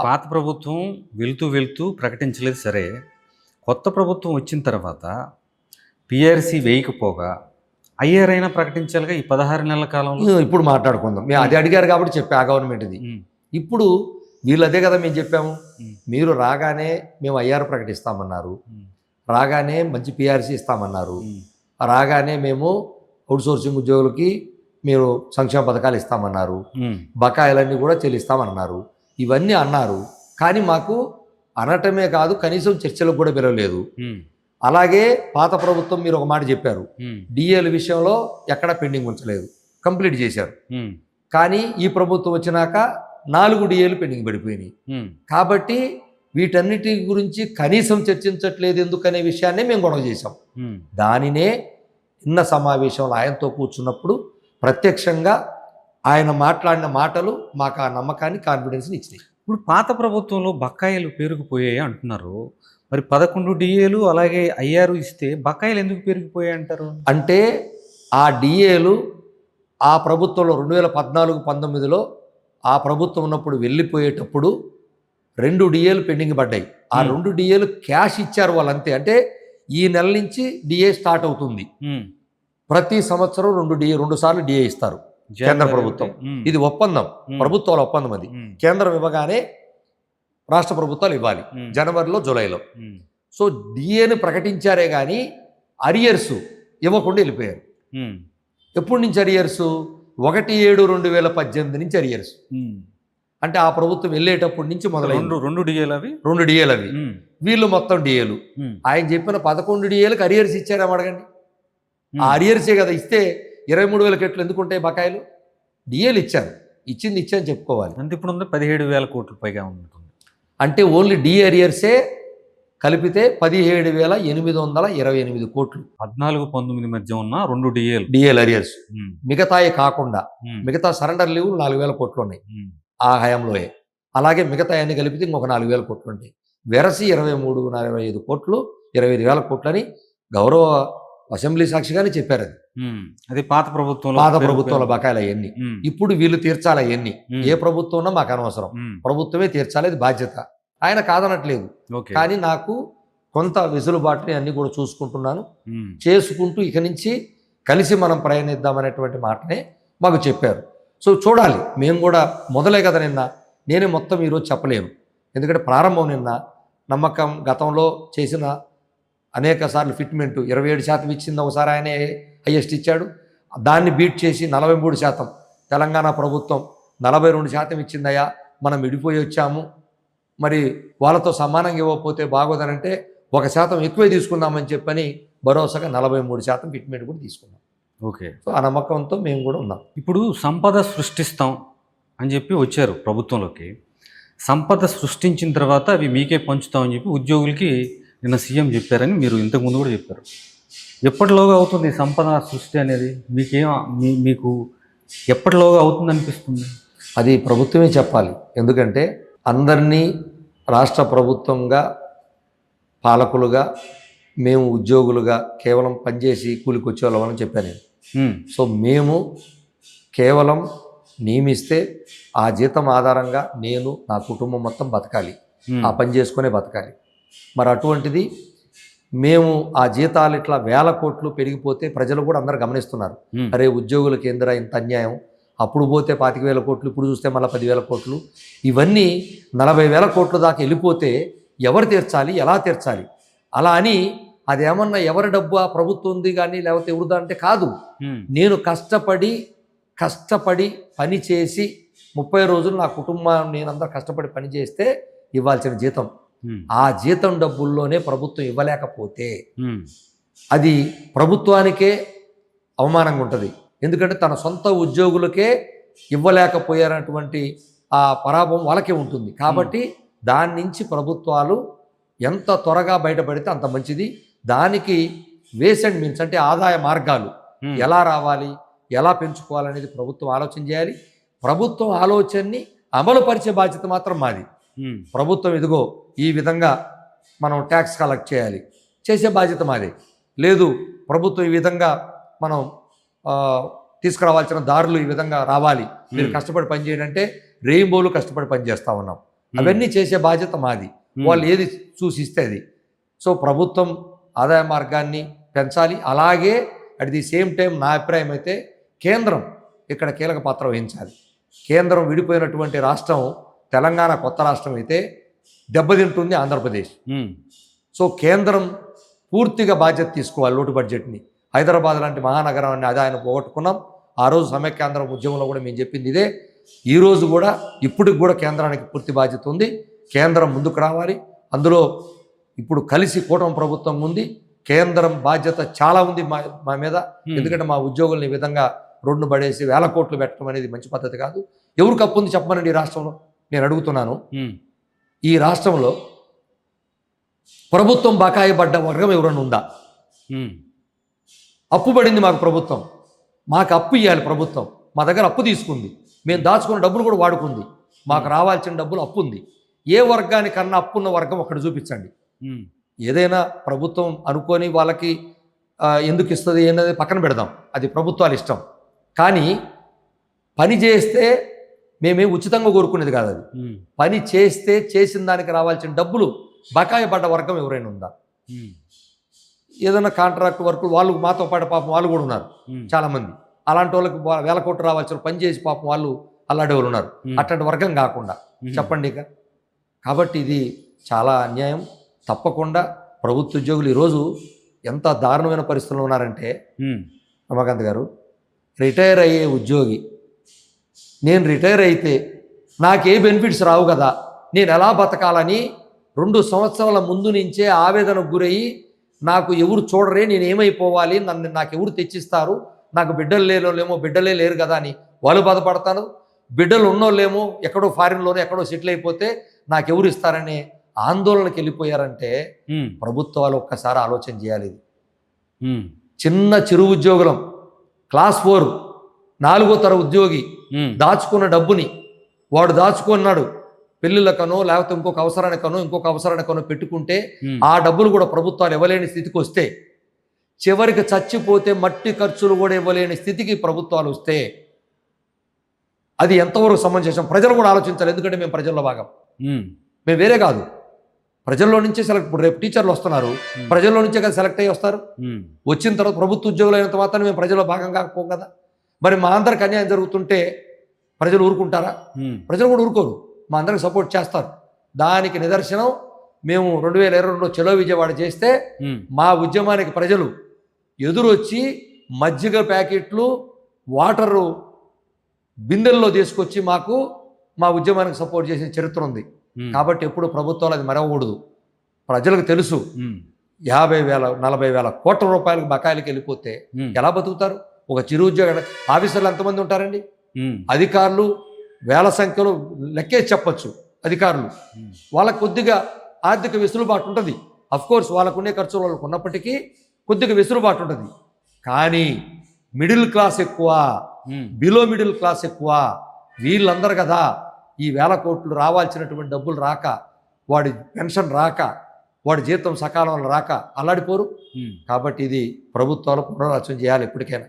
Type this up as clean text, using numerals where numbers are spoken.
పాత ప్రభుత్వం వెళ్తూ వెళ్తూ ప్రకటించలేదు సరే, కొత్త ప్రభుత్వం వచ్చిన తర్వాత పిఆర్సీ వేయకపోగా ఐఆర్ ప్రకటించాలిగా ఈ 16 నెలల కాలంలో. ఇప్పుడు మాట్లాడుకుందాం. మేము అది అడిగారు కాబట్టి చెప్పా ఆ గవర్నమెంట్ది. ఇప్పుడు వీళ్ళు అదే కదా మేము చెప్పాము. మీరు రాగానే మేము ఐఆర్ ప్రకటిస్తామన్నారు, రాగానే మంచి పిఆర్సీ ఇస్తామన్నారు, రాగానే మేము అవుట్సోర్సింగ్ ఉద్యోగులకి మీరు సంక్షేమ పథకాలు ఇస్తామన్నారు, బకాయిలన్నీ కూడా చెల్లిస్తామన్నారు, ఇవన్నీ అన్నారు. కానీ మాకు అనటమే కాదు, కనీసం చర్చలకు కూడా పిలవలేదు. అలాగే పాత ప్రభుత్వం మీరు ఒక మాట చెప్పారు, డిఏల విషయంలో ఎక్కడా పెండింగ్ ఉంచలేదు, కంప్లీట్ చేశారు. కానీ ఈ ప్రభుత్వం వచ్చినాక 4 డిఏలు పెండింగ్ పడిపోయినాయి. కాబట్టి వీటన్నిటి గురించి కనీసం చర్చించట్లేదు ఎందుకనే విషయాన్నే మేము గొడవ చేశాం. దానినే నిన్న సమావేశంలో ఆయనతో కూర్చున్నప్పుడు ప్రత్యక్షంగా ఆయన మాట్లాడిన మాటలు మాకు ఆ నమ్మకాన్ని, కాన్ఫిడెన్స్ని ఇచ్చినాయి. ఇప్పుడు పాత ప్రభుత్వంలో బకాయిలు పేరుకుపోయాయి అంటున్నారు. మరి 11 డిఏలు అలాగే ఐఆర్ ఇస్తే బకాయిలు ఎందుకు పెరిగిపోయాయి అంటారు? అంటే ఆ డిఏలు ఆ ప్రభుత్వంలో 2014-19లో ఆ ప్రభుత్వం ఉన్నప్పుడు వెళ్ళిపోయేటప్పుడు 2 డిఏలు పెండింగ్ పడ్డాయి. ఆ 2 డిఏలు క్యాష్ ఇచ్చారు వాళ్ళు అంతే. అంటే ఈ నెల నుంచి డిఏ స్టార్ట్ అవుతుంది. ప్రతి సంవత్సరం 2 సార్లు డిఏ ఇస్తారు కేంద్ర ప్రభుత్వం. ఇది ఒప్పందం, ప్రభుత్వాల ఒప్పందం. అది కేంద్రం ఇవ్వగానే రాష్ట్ర ప్రభుత్వాలు ఇవ్వాలి, జనవరిలో జూలైలో. సో డిఏని ప్రకటించారే కానీ అరియర్స్ ఇవ్వకుండా వెళ్ళిపోయారు. ఎప్పటి నుంచి అరియర్స్? 1/7/2018 నుంచి అరియర్స్. అంటే ఆ ప్రభుత్వం వెళ్ళేటప్పటి నుంచి మొదలైంది. 2 డిఏలు అవి. వీళ్ళు మొత్తం డిఏలు. ఆయన చెప్పిన 11 డిఏలకు అరియర్స్ ఇచ్చారేమో అడగండి. ఆ అరియర్సే కదా ఇస్తే 23,000 కోట్లు ఎందుకు ఉంటాయి బకాయిలు? డిఏలు ఇచ్చారు, ఇచ్చింది చెప్పుకోవాలి. అంటే ఇప్పుడు 17,000 కోట్లు పైగా ఉంటుంది. అంటే ఓన్లీ డిఏ అరియర్సే కలిపితే 17,828 కోట్లు. 14-19 మధ్య ఉన్న 2 డిఏలు అరియర్స్. మిగతాయి కాకుండా మిగతా సరెండర్ లీవ్ 4,000 కోట్లు ఉన్నాయి ఆ హయాంలోయే. అలాగే మిగతా అన్ని కలిపితే ఇంకొక 4,000 కోట్లు ఉంటాయి. వెరసి 23,45 కోట్లు, 25,000 కోట్లని గౌరవ అసెంబ్లీ సాక్షిగానే చెప్పారు. అది పాత ప్రభుత్వంలో బకాయిలు అవన్నీ. ఇప్పుడు వీళ్ళు తీర్చాలి అవన్నీ. ఏ ప్రభుత్వం ఉన్నా మాకు అనవసరం, ప్రభుత్వమే తీర్చాలి, అది బాధ్యత. ఆయన కాదనట్లేదు. కానీ నాకు కొంత వెసులుబాటుని అన్ని కూడా చూసుకుంటున్నాను, చేసుకుంటూ ఇక నుంచి కలిసి మనం ప్రయాణిద్దామనేటువంటి మాటనే మాకు చెప్పారు. సో చూడాలి, మేము కూడా మొదలే కదా నిన్న. నేనే మొత్తం ఈరోజు చెప్పలేను, ఎందుకంటే ప్రారంభం నిన్న. నమ్మకం గతంలో చేసిన అనేక సార్లు ఫిట్మెంట్ 27% ఇచ్చింది, ఒకసారి ఆయనే హైయెస్ట్ ఇచ్చాడు. దాన్ని బీట్ చేసి 43%, తెలంగాణ ప్రభుత్వం 42% ఇచ్చిందయ్యా, మనం విడిపోయి వచ్చాము, మరి వాళ్ళతో సమానంగా ఇవ్వకపోతే బాగోదనంటే 1% ఎక్కువే తీసుకుందామని చెప్పని భరోసాగా 43% ఫిట్మెంట్ కూడా తీసుకున్నాం. ఓకే. సో ఆ నమ్మకంతో మేము కూడా ఉన్నాం. ఇప్పుడు సంపద సృష్టిస్తాం అని చెప్పి వచ్చారు ప్రభుత్వంలోకి. సంపద సృష్టించిన తర్వాత అవి మీకే పంచుతామని చెప్పి ఉద్యోగులకి నిన్న సీఎం చెప్పారని మీరు ఇంతకుముందు కూడా చెప్పారు. ఎప్పటిలోగా అవుతుంది సంపద సృష్టి అనేది? మీకు ఎప్పటిలోగా అవుతుంది అనిపిస్తుంది? అది ప్రభుత్వమే చెప్పాలి. ఎందుకంటే అందరినీ రాష్ట్ర ప్రభుత్వంగా, పాలకులుగా, మేము ఉద్యోగులుగా కేవలం పనిచేసి కూలికి వచ్చేవాళ్ళమని చెప్పాను నేను. సో మేము కేవలం నియమిస్తే ఆ జీతం ఆధారంగా నేను, నా కుటుంబం మొత్తం బతకాలి, ఆ పని చేసుకునే బతకాలి. మరి అటువంటిది మేము ఆ జీతాలు ఇట్లా 1,000 కోట్లు పెరిగిపోతే ప్రజలు కూడా అందరు గమనిస్తున్నారు. అరే ఉద్యోగుల కేంద్ర ఇంత అన్యాయం, అప్పుడు పోతే 25,000 కోట్లు, ఇప్పుడు చూస్తే మళ్ళీ 10,000 కోట్లు, ఇవన్నీ 40,000 కోట్ల దాకా వెళ్ళిపోతే ఎవరు తీర్చాలి, ఎలా తీర్చాలి? అలా అని అదేమన్నా ఎవరి డబ్బు ఆ ప్రభుత్వం ఉంది కానీ లేకపోతే ఎవరిదా అంటే కాదు. నేను కష్టపడి పని చేసి 30 రోజులు నా కుటుంబాన్ని నేనందరూ కష్టపడి పని చేస్తే ఇవ్వాల్సిన జీతం, ఆ జీతం డబ్బుల్లోనే ప్రభుత్వం ఇవ్వలేకపోతే అది ప్రభుత్వానికే అవమానంగా ఉంటుంది. ఎందుకంటే తన సొంత ఉద్యోగులకే ఇవ్వలేకపోయారటువంటి ఆ పరాభవం వాళ్ళకే ఉంటుంది. కాబట్టి దాని నుంచి ప్రభుత్వాలు ఎంత త్వరగా బయటపడితే అంత మంచిది. దానికి వేస్ అండ్ మీన్స్ అంటే ఆదాయ మార్గాలు ఎలా రావాలి, ఎలా పెంచుకోవాలనేది ప్రభుత్వం ఆలోచన చేయాలి. ప్రభుత్వం ఆలోచనని అమలు పరిచే బాధ్యత మాత్రం మాది. ప్రభుత్వం ఇదిగో ఈ విధంగా మనం ట్యాక్స్ కలెక్ట్ చేయాలి, చేసే బాధ్యత మాదే. లేదు ప్రభుత్వం ఈ విధంగా మనం తీసుకురావాల్సిన దారులు ఈ విధంగా రావాలి, మీరు కష్టపడి పనిచేయండి అంటే రెయిన్బోలు కష్టపడి పనిచేస్తూ ఉన్నాం. అవన్నీ చేసే బాధ్యత మాది. వాళ్ళు ఏది చూసిస్తే అది. సో ప్రభుత్వం ఆదాయ మార్గాన్ని పెంచాలి. అలాగే అట్ ది సేమ్ టైం నా అభిప్రాయం అయితే కేంద్రం ఇక్కడ కీలక పాత్ర వహించాలి. కేంద్రం విడిపోయినటువంటి రాష్ట్రం తెలంగాణ కొత్త రాష్ట్రం అయితే దెబ్బతింటుంది ఆంధ్రప్రదేశ్. సో కేంద్రం పూర్తిగా బాధ్యత తీసుకోవాలి. లోటు బడ్జెట్ని హైదరాబాద్ లాంటి మహానగరాన్ని ఆయన పోగొట్టుకున్నాం. ఆ రోజు సమైక్యాంధ్ర ఉద్యమంలో కూడా మేము చెప్పింది ఇదే. ఈరోజు కూడా ఇప్పటికి కూడా కేంద్రానికి పూర్తి బాధ్యత ఉంది. కేంద్రం ముందుకు రావాలి. అందులో ఇప్పుడు కలిసి కూటమి ప్రభుత్వం ఉంది. కేంద్రం బాధ్యత చాలా ఉంది మా మీద. ఎందుకంటే మా ఉద్యోగుల్ని ఈ విధంగా రోడ్డును పడేసి వేల కోట్లు పెట్టడం అనేది మంచి పద్ధతి కాదు. ఎవరు కప్పు ఉంది చెప్పమనండి ఈ రాష్ట్రంలో? నేను అడుగుతున్నాను. ఈ రాష్ట్రంలో ప్రభుత్వం బకాయి పడ్డ వర్గం ఎవరైనా ఉందా? అప్పు పడింది మాకు ప్రభుత్వం. మాకు అప్పు ఇవ్వాలి ప్రభుత్వం. మా దగ్గర అప్పు తీసుకుంది. మేము దాచుకున్న డబ్బులు కూడా వాడుకుంది. మాకు రావాల్సిన డబ్బులు అప్పు ఉంది. ఏ వర్గానికన్నా అప్పున్న వర్గం అక్కడ చూపించండి. ఏదైనా ప్రభుత్వం అనుకొని వాళ్ళకి ఎందుకు ఇస్తుంది అనేది పక్కన పెడదాం, అది ప్రభుత్వాలు ఇష్టం. కానీ పని చేస్తే మేమే ఉచితంగా కోరుకునేది కాదు. అది పని చేస్తే చేసిన దానికి రావాల్సిన డబ్బులు బకాయి పడ్డ వర్గం ఎవరైనా ఉందా? ఏదైనా కాంట్రాక్ట్ వర్కులు వాళ్ళు మాతో పాటు పాపం వాళ్ళు కూడా ఉన్నారు చాలామంది. అలాంటి వాళ్ళకి వేల కోట్లు రావాల్సిన పని చేసి పాపం వాళ్ళు అలాంటి వాళ్ళు ఉన్నారు. అట్లాంటి వర్గం కాకుండా చెప్పండి ఇక. కాబట్టి ఇది చాలా అన్యాయం. తప్పకుండా ప్రభుత్వ ఉద్యోగులు ఈరోజు ఎంత దారుణమైన పరిస్థితుల్లో ఉన్నారంటే, రమాకాంత్ గారు, రిటైర్ అయ్యే ఉద్యోగి నేను రిటైర్ అయితే నాకే బెనిఫిట్స్ రావు కదా, నేను ఎలా బతకాలని 2 సంవత్సరాల ముందు నుంచే ఆవేదనకు గురయ్యి నాకు ఎవరు చూడరే, నేను ఏమైపోవాలి, నాకు ఎవరు తెచ్చిస్తారు, నాకు బిడ్డలు లేనోళ్ళేమో బిడ్డలే లేరు కదా అని వాళ్ళు బాధపడతాను. బిడ్డలు ఉన్నోళ్ళేమో ఎక్కడో ఫారిన్లోనే ఎక్కడో సెటిల్ అయిపోతే నాకెవరు ఇస్తారనే ఆందోళనకి వెళ్ళిపోయారంటే ప్రభుత్వాలు ఒక్కసారి ఆలోచన చేయాలి. చిన్న చిరు ఉద్యోగులం, క్లాస్ 4 4వ తరగతి ఉద్యోగి దాచుకున్న డబ్బుని వాడు దాచుకున్నాడు పెళ్ళిళ్ళకనో లేకపోతే ఇంకొక అవసరానికనో పెట్టుకుంటే ఆ డబ్బులు కూడా ప్రభుత్వాలు ఇవ్వలేని స్థితికి వస్తే, చివరికి చచ్చిపోతే మట్టి ఖర్చులు కూడా ఇవ్వలేని స్థితికి ప్రభుత్వాలు వస్తే అది ఎంతవరకు సమంజసం? ప్రజలు కూడా ఆలోచించాలి. ఎందుకంటే మేము ప్రజల్లో భాగం, మేము వేరే కాదు. ప్రజల్లో నుంచే సెలెక్ట్. ఇప్పుడు రేపు టీచర్లు వస్తున్నారు, ప్రజల్లో నుంచే కదా సెలెక్ట్ అయ్యి వస్తారు. వచ్చిన తర్వాత ప్రభుత్వ ఉద్యోగులు అయినంత మాత్రం మేము ప్రజల్లో భాగం కాకపోం కదా. మరి మా అందరికి అన్యాయం జరుగుతుంటే ప్రజలు ఊరుకుంటారా? ప్రజలు కూడా ఊరుకోరు, మా అందరికి సపోర్ట్ చేస్తారు. దానికి నిదర్శనం మేము 2022లో చలో విజయవాడ చేస్తే మా ఉద్యమానికి ప్రజలు ఎదురొచ్చి మజ్జిగ ప్యాకెట్లు, వాటరు బిందెల్లో తీసుకొచ్చి మాకు మా ఉద్యమానికి సపోర్ట్ చేసిన చరిత్ర ఉంది. కాబట్టి ఎప్పుడు ప్రభుత్వాలు అది మరవకూడదు. ప్రజలకు తెలుసు 50,000 40,000 కోట్ల రూపాయలకు బకాయిలకు వెళ్ళిపోతే ఎలా బతుకుతారు? ఒక చిరు ఉద్యోగ ఆఫీసర్లు ఎంతమంది ఉంటారండి? అధికారులు వేల సంఖ్యలో లెక్కేసి చెప్పచ్చు. అధికారులు వాళ్ళకు కొద్దిగా ఆర్థిక వెసులుబాటు ఉంటుంది. అఫ్కోర్స్ వాళ్ళకునే ఖర్చులు వాళ్ళకు ఉన్నప్పటికీ కొద్దిగా వెసులుబాటు ఉంటుంది. కానీ మిడిల్ క్లాస్ ఎక్కువ, బిలో మిడిల్ క్లాస్ ఎక్కువ. వీళ్ళందరూ కదా ఈ వేల కోట్లు రావాల్సినటువంటి డబ్బులు రాక, వాడి పెన్షన్ రాక, వాడి జీతం సకాలంలో రాక అల్లాడిపోరు. కాబట్టి ఇది ప్రభుత్వాలు పునరాలోచన చేయాలి ఎప్పటికైనా.